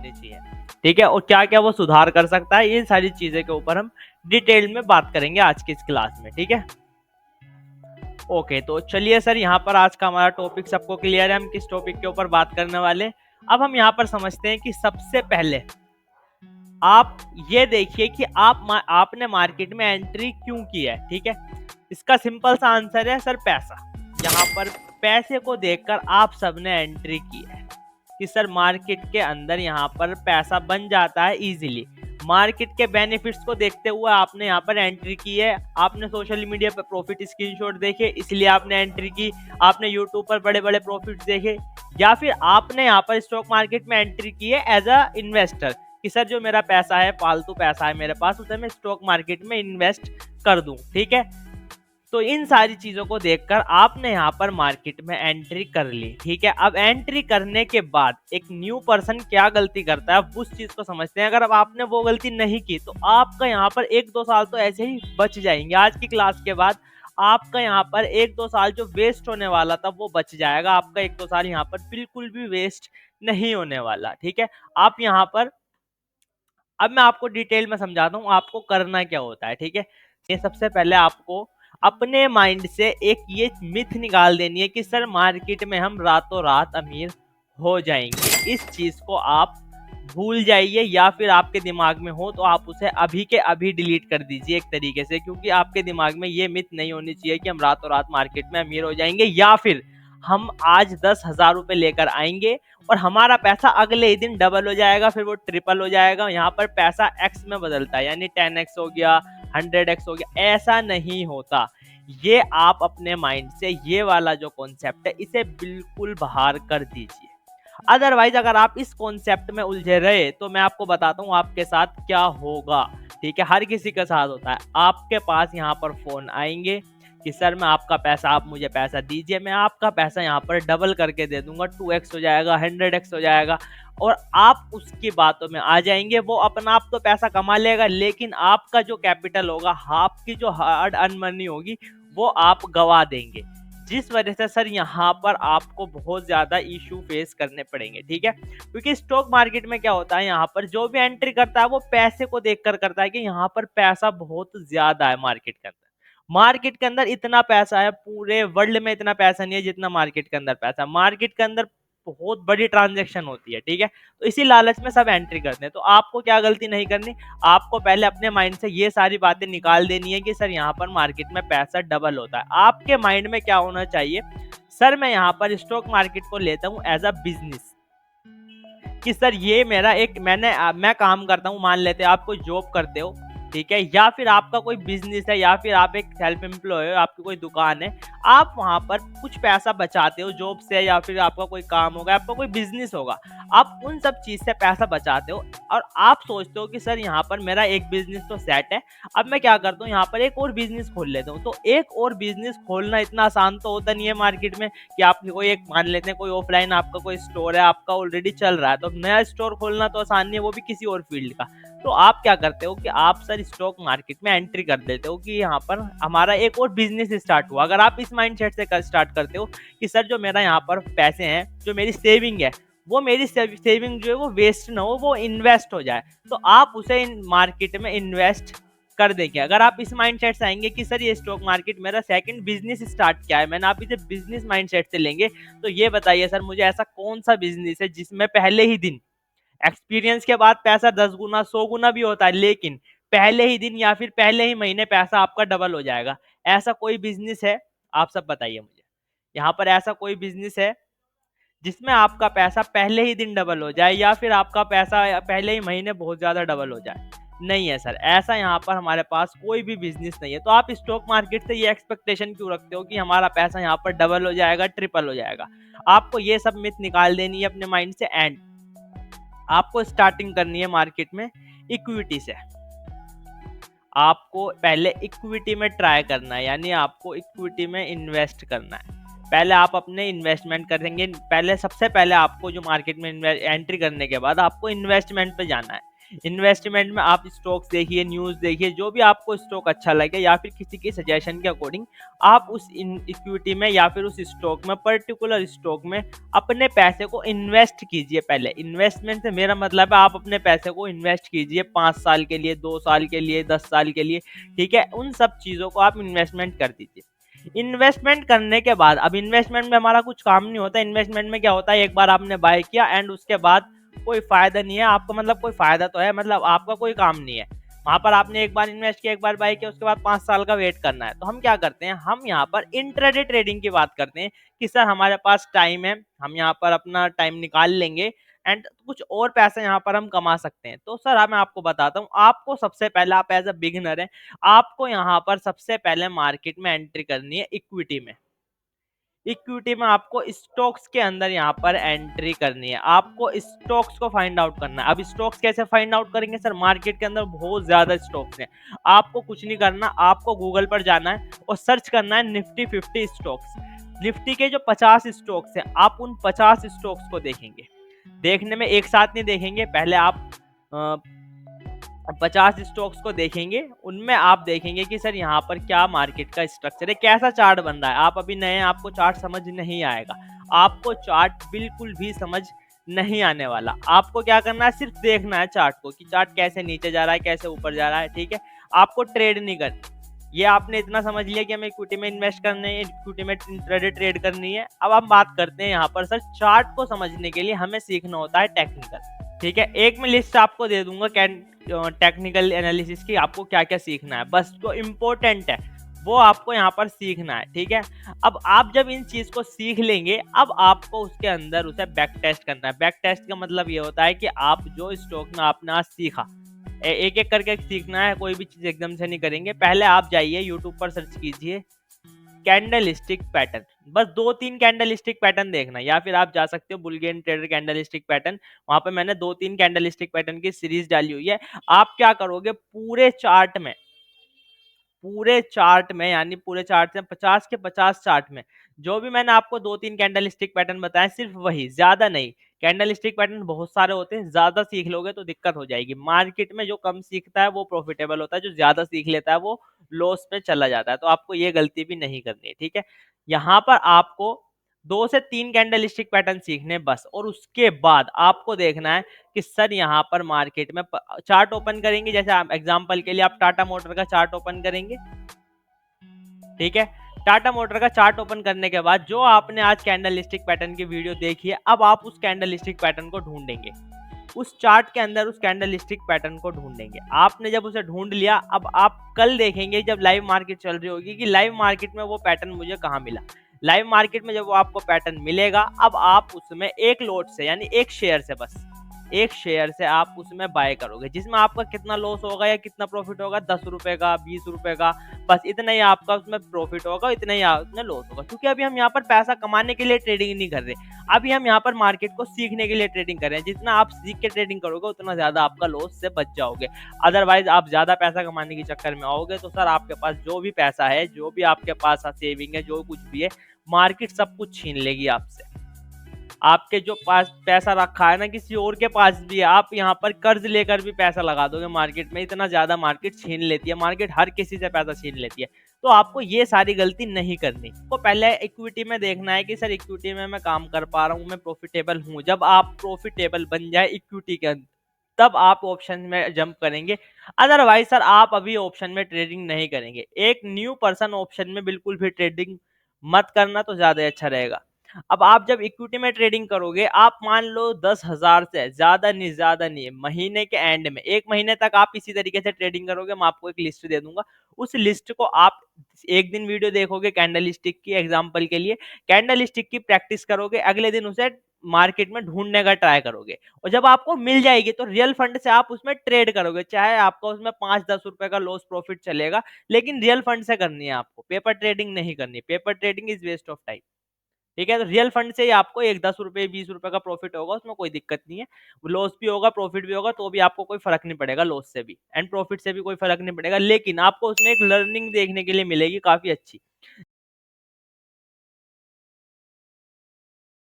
होनी चाहिए, ठीक है, और क्या क्या वो सुधार कर सकता है, ये सारी चीजें के ऊपर हम डिटेल में बात करेंगे आज की इस क्लास में, ठीक है। ओके, तो चलिए सर, यहाँ पर आज का हमारा टॉपिक सबको क्लियर है, हम किस टॉपिक के ऊपर बात करने वाले। अब हम यहाँ पर समझते हैं कि सबसे पहले आप ये देखिए कि आपने मार्केट में एंट्री क्यों की है, ठीक है। इसका सिंपल सा आंसर है सर पैसा। यहाँ पर पैसे को देखकर आप सबने एंट्री की है कि सर मार्केट के अंदर यहाँ पर पैसा बन जाता है इजीली। मार्केट के बेनिफिट्स को देखते हुए आपने यहाँ पर एंट्री की है। आपने सोशल मीडिया पर प्रॉफिट स्क्रीनशॉट देखे इसलिए आपने एंट्री की, आपने यूट्यूब पर बड़े बड़े प्रॉफिट्स देखे, या फिर आपने यहाँ पर स्टॉक मार्केट में एंट्री की है एज अ इन्वेस्टर कि सर जो मेरा पैसा है, फालतू पैसा है मेरे पास, उसे मैं स्टॉक मार्केट में इन्वेस्ट कर दूं, ठीक है। तो इन सारी चीजों को देखकर आपने यहाँ पर मार्केट में एंट्री कर ली, ठीक है। अब एंट्री करने के बाद एक न्यू पर्सन क्या गलती करता है उस चीज को समझते हैं। अगर अब आपने वो गलती नहीं की तो आपका यहाँ पर 1-2 साल तो ऐसे ही बच जाएंगे। आज की क्लास के बाद आपका यहाँ पर 1-2 साल जो वेस्ट होने वाला था वो बच जाएगा। आपका 1-2 साल यहाँ पर बिल्कुल भी वेस्ट नहीं होने वाला, ठीक है। आप यहाँ पर, अब मैं आपको डिटेल में समझाता हूँ आपको करना क्या होता है, ठीक है। ये सबसे पहले आपको अपने माइंड से एक ये मिथ निकाल देनी है कि सर मार्केट में हम रातों रात अमीर हो जाएंगे। इस चीज को आप भूल जाइए, या फिर आपके दिमाग में हो तो आप उसे अभी के अभी डिलीट कर दीजिए एक तरीके से, क्योंकि आपके दिमाग में ये मिथ नहीं होनी चाहिए कि हम रातों रात मार्केट में अमीर हो जाएंगे, या फिर हम आज 10,000 रुपए लेकर आएंगे और हमारा पैसा अगले ही दिन डबल हो जाएगा, फिर वो ट्रिपल हो जाएगा। यहाँ पर पैसा एक्स में बदलता है, यानी 10x हो गया, 100x हो गया, ऐसा नहीं होता। ये आप अपने माइंड से ये वाला जो कॉन्सेप्ट है इसे बिल्कुल बाहर कर दीजिए। अदरवाइज अगर आप इस कॉन्सेप्ट में उलझे रहे तो मैं आपको बताता हूँ आपके साथ क्या होगा, ठीक है। हर किसी के साथ होता है। आपके पास यहाँ पर फोन आएंगे कि सर मैं आपका पैसा, आप मुझे पैसा दीजिए, मैं आपका पैसा यहाँ पर डबल करके दे दूंगा, 2x हो जाएगा, 100x हो जाएगा, और आप उसकी बातों में आ जाएंगे। वो अपना आप तो पैसा कमा लेगा, लेकिन आपका जो कैपिटल होगा, आपकी जो हार्ड अर्न मनी होगी, वो आप गवा देंगे, जिस वजह से सर यहाँ पर आपको बहुत ज्यादा इशू फेस करने पड़ेंगे, ठीक है। क्योंकि स्टॉक मार्केट में क्या होता है, यहाँ पर जो भी एंट्री करता है वो पैसे को देखकर करता है कि यहाँ पर पैसा बहुत ज्यादा है मार्केट के अंदर। मार्केट के अंदर इतना पैसा है, पूरे वर्ल्ड में इतना पैसा नहीं है जितना मार्केट के अंदर पैसा है। मार्केट के अंदर बहुत बड़ी ट्रांजैक्शन होती है, ठीक है। तो इसी लालच में सब एंट्री करते हैं। तो आपको क्या गलती नहीं करनी, आपको पहले अपने माइंड से ये सारी बातें निकाल देनी है कि सर यहाँ पर मार्केट में पैसा डबल होता है। आपके माइंड में क्या होना चाहिए, सर मैं यहाँ पर स्टॉक मार्केट को लेता हूँ एज अ बिजनेस, कि सर ये मेरा एक मैं काम करता हूँ, मान लेते हैं आप कोई जॉब करते हो, ठीक है, या फिर आपका कोई बिजनेस है, या फिर आप एक सेल्फ एम्प्लॉय हो, आपकी कोई दुकान है, आप वहां पर कुछ पैसा बचाते हो जॉब से, या फिर आपका कोई काम होगा, आपका कोई बिजनेस होगा, आप उन सब चीज से पैसा बचाते हो और आप सोचते हो कि सर यहाँ पर मेरा एक बिजनेस तो सेट है, अब मैं क्या करता हूँ यहाँ पर एक और बिजनेस खोल लेता हूँ। तो एक और बिजनेस खोलना इतना आसान तो होता नहीं है मार्केट में, कि आप कोई एक, मान लेते हैं कोई ऑफलाइन आपका कोई स्टोर है, आपका ऑलरेडी चल रहा है, तो नया स्टोर खोलना तो आसान नहीं है, वो भी किसी और फील्ड का। तो आप क्या करते हो कि आप सर स्टॉक मार्केट में एंट्री कर देते हो कि यहाँ पर हमारा एक और बिजनेस स्टार्ट हुआ। अगर आप इस माइंडसेट से स्टार्ट करते हो कि सर जो मेरा यहाँ पर पैसे हैं, जो मेरी सेविंग है, वो मेरी सेविंग जो है वो वेस्ट ना हो, वो इन्वेस्ट हो जाए, तो आप उसे मार्केट में इन्वेस्ट कर देंगे। अगर आप इस माइंडसेट से आएंगे कि सर ये स्टॉक मार्केट मेरा सेकंड बिजनेस स्टार्ट किया है मैंने, आप इसे बिजनेस माइंडसेट से लेंगे, तो ये बताइए सर मुझे ऐसा कौन सा बिजनेस है जिसमें पहले ही दिन, एक्सपीरियंस के बाद पैसा 10 गुना 100 गुना भी होता है, लेकिन पहले ही दिन या फिर पहले ही महीने पैसा आपका डबल हो जाएगा। ऐसा कोई बिजनेस है? आप सब बताइए मुझे, यहाँ पर ऐसा कोई बिजनेस है जिसमें आपका पैसा पहले ही दिन डबल हो जाए, या फिर आपका पैसा पहले ही महीने बहुत ज्यादा डबल हो जाए? नहीं है सर, ऐसा यहाँ पर हमारे पास कोई भी बिजनेस नहीं है। तो आप स्टॉक मार्केट से ये एक्सपेक्टेशन क्यों रखते हो कि हमारा पैसा यहाँ पर डबल हो जाएगा, ट्रिपल हो जाएगा? आपको ये सब मिथ निकाल देनी है अपने माइंड से। एंड आपको स्टार्टिंग करनी है मार्केट में इक्विटी से। आपको पहले इक्विटी में ट्राई करना है, यानी आपको इक्विटी में इन्वेस्ट करना है। पहले आप अपने इन्वेस्टमेंट करेंगे, पहले सबसे पहले आपको जो मार्केट में एंट्री करने के बाद आपको इन्वेस्टमेंट पे जाना है। इन्वेस्टमेंट में आप स्टॉक्स देखिए, न्यूज़ देखिए, जो भी आपको स्टॉक अच्छा लगे या फिर किसी के सजेशन के अकॉर्डिंग आप उस इक्विटी में या फिर उस स्टॉक में, पर्टिकुलर स्टॉक में अपने पैसे को इन्वेस्ट कीजिए। पहले इन्वेस्टमेंट से मेरा मतलब है आप अपने पैसे को इन्वेस्ट कीजिए 5 साल के लिए, 2 साल के लिए, 10 साल के लिए, ठीक है? उन सब चीज़ों को आप इन्वेस्टमेंट कर दीजिए। इन्वेस्टमेंट करने के बाद, अब इन्वेस्टमेंट में हमारा कुछ काम नहीं होता। इन्वेस्टमेंट में क्या होता है, एक बार आपने बाय किया एंड उसके बाद कोई फायदा नहीं है आपको, मतलब कोई फायदा तो है, मतलब आपका कोई काम नहीं है वहां पर। आपने एक बार इन्वेस्ट किया, एक बार बाय किया, उसके बाद 5 साल का वेट करना है। तो हम क्या करते हैं, हम यहाँ पर इंट्राडे ट्रेडिंग की बात करते हैं कि सर हमारे पास टाइम है, हम यहाँ पर अपना टाइम निकाल लेंगे एंड कुछ और पैसा यहाँ पर हम कमा सकते हैं। तो सर मैं आपको बताता हूँ, आपको सबसे पहले, आप एज अ बिगिनर है, आपको यहाँ पर सबसे पहले मार्केट में एंट्री करनी है इक्विटी में। इक्विटी में आपको स्टॉक्स के अंदर यहाँ पर एंट्री करनी है, आपको स्टॉक्स को फाइंड आउट करना है। अब स्टॉक्स कैसे फाइंड आउट करेंगे सर, मार्केट के अंदर बहुत ज्यादा स्टॉक्स हैं। आपको कुछ नहीं करना, आपको गूगल पर जाना है और सर्च करना है निफ्टी 50 स्टॉक्स। निफ्टी के जो 50 स्टॉक्स हैं, आप उन 50 स्टॉक्स को देखेंगे। देखने में एक साथ नहीं देखेंगे, पहले आप 50 स्टॉक्स को देखेंगे, उनमें आप देखेंगे कि सर यहाँ पर क्या मार्केट का स्ट्रक्चर है, कैसा चार्ट बन रहा है। आप अभी नए हैं, आपको चार्ट समझ नहीं आएगा, आपको चार्ट बिल्कुल भी समझ नहीं आने वाला। आपको क्या करना है, सिर्फ देखना है चार्ट को कि चार्ट कैसे नीचे जा रहा है, कैसे ऊपर जा रहा है, ठीक है? आपको ट्रेड नहीं करनी। ये आपने इतना समझ लिया कि हमें इक्विटी में इन्वेस्ट करना है, इक्विटी में इंट्राडे ट्रेड करनी है। अब हम बात करते हैं यहाँ पर सर, चार्ट को समझने के लिए हमें सीखना होता है टेक्निकल, ठीक है? एक मैं लिस्ट आपको दे दूंगा टेक्निकल एनालिसिस की, आपको क्या क्या सीखना है, बस जो इम्पोर्टेंट है वो आपको यहाँ पर सीखना है, ठीक है? अब आप जब इन चीज को सीख लेंगे, अब आपको उसके अंदर उसे बैक टेस्ट करना है। बैक टेस्ट का मतलब ये होता है कि आप जो स्टॉक में आपने आज सीखा, एक एक करके सीखना है, कोई भी चीज एकदम से नहीं करेंगे। पहले आप जाइए यूट्यूब पर सर्च कीजिए कैंडल स्टिक पैटर्न, बस 2-3 कैंडल स्टिक पैटर्न देखना, या फिर आप जा सकते हो Boolean trader candle stick pattern, वहां पे मैंने 2-3 कैंडल स्टिक पैटर्न की सीरीज डाली हुई है। आप क्या करोगे, पूरे चार्ट में यानी पूरे चार्ट से 50 के 50 चार्ट में जो भी मैंने आपको 2-3 कैंडल स्टिक पैटर्न बताए, सिर्फ वही, ज्यादा नहीं। कैंडल स्टिक पैटर्न बहुत सारे होते हैं, ज्यादा सीख लोगे तो दिक्कत हो जाएगी। मार्केट में जो कम सीखता है वो प्रॉफिटेबल होता है, जो ज्यादा सीख लेता है वो लॉस पे चला जाता है। तो आपको ये गलती भी नहीं करनी है, ठीक है? यहाँ पर आपको 2 से 3 कैंडल स्टिक पैटर्न सीखने बस, और उसके बाद आपको देखना है कि सर यहाँ पर मार्केट में चार्ट ओपन करेंगे। जैसे आप एग्जांपल के लिए आप टाटा मोटर का चार्ट ओपन करेंगे, ठीक है? टाटा मोटर का चार्ट ओपन करने के बाद जो आपने आज कैंडल स्टिक पैटर्न की वीडियो देखी है, अब आप उस कैंडल स्टिक पैटर्न को ढूंढेंगे, उस चार्ट के अंदर उस कैंडल स्टिक पैटर्न को ढूंढेंगे। आपने जब उसे ढूंढ लिया, अब आप कल देखेंगे जब लाइव मार्केट चल रही होगी कि लाइव मार्केट में वो पैटर्न मुझे कहाँ मिला। लाइव मार्केट में जब वो आपको पैटर्न मिलेगा, अब आप उसमें एक लॉट से यानी एक शेयर से, बस एक शेयर से आप उसमें बाय करोगे, जिसमें आपका कितना लॉस होगा या कितना प्रॉफिट होगा, 10 रुपए का, 20 रुपए का, बस इतना ही आपका उसमें प्रॉफिट होगा, इतना ही उसमें लॉस होगा। क्योंकि अभी हम यहाँ पर पैसा कमाने के लिए ट्रेडिंग नहीं कर रहे, अभी हम यहाँ पर मार्केट को सीखने के लिए ट्रेडिंग कर रहे हैं। जितना आप सीख के ट्रेडिंग करोगे उतना ज्यादा आपका लॉस से बच जाओगे। अदरवाइज आप ज्यादा पैसा कमाने के चक्कर में आओगे तो सर आपके पास जो भी पैसा है, जो भी आपके पास सेविंग है, जो कुछ भी है, मार्केट सब कुछ छीन लेगी आपसे। आपके जो पास पैसा रखा है ना, किसी और के पास भी है, आप यहाँ पर कर्ज लेकर भी पैसा लगा दोगे मार्केट में, इतना ज्यादा मार्केट छीन लेती है, मार्केट हर किसी से पैसा छीन लेती है। तो आपको ये सारी गलती नहीं करनी। तो पहले इक्विटी में देखना है कि सर इक्विटी में मैं काम कर पा रहा हूँ, मैं प्रॉफिटेबल हूँ। जब आप प्रॉफिटेबल बन जाए इक्विटी के अंदर, तब आप ऑप्शन में जंप करेंगे। अदरवाइज सर आप अभी ऑप्शन में ट्रेडिंग नहीं करेंगे। एक न्यू पर्सन ऑप्शन में बिल्कुल भी ट्रेडिंग मत करना, तो ज्यादा अच्छा रहेगा। अब आप जब इक्विटी में ट्रेडिंग करोगे, आप मान लो 10,000 से ज्यादा नहीं, महीने के एंड में 1 महीने तक आप इसी तरीके से ट्रेडिंग करोगे। मैं आपको एक लिस्ट दे दूंगा, उस लिस्ट को आप एक दिन वीडियो देखोगे कैंडल स्टिक की, एग्जांपल के लिए कैंडल स्टिक की प्रैक्टिस करोगे, अगले दिन उसे मार्केट में ढूंढने का ट्राई करोगे, और जब आपको मिल जाएगी तो रियल फंड से आप उसमें ट्रेड करोगे। चाहे आपका उसमें 5-10 रुपए का लॉस प्रॉफिट चलेगा, लेकिन रियल फंड से करनी है आपको, पेपर ट्रेडिंग नहीं करनी। Paper trading is waste of time, ठीक है? तो रियल फंड से ही आपको एक 10 रुपए 20 रुपए का प्रॉफिट होगा, उसमें कोई दिक्कत नहीं है। लॉस भी होगा, प्रॉफिट भी होगा, तो भी आपको कोई फर्क नहीं पड़ेगा, लॉस से भी एंड प्रॉफिट से भी कोई फर्क नहीं पड़ेगा, लेकिन आपको उसमें एक लर्निंग देखने के लिए मिलेगी काफी अच्छी।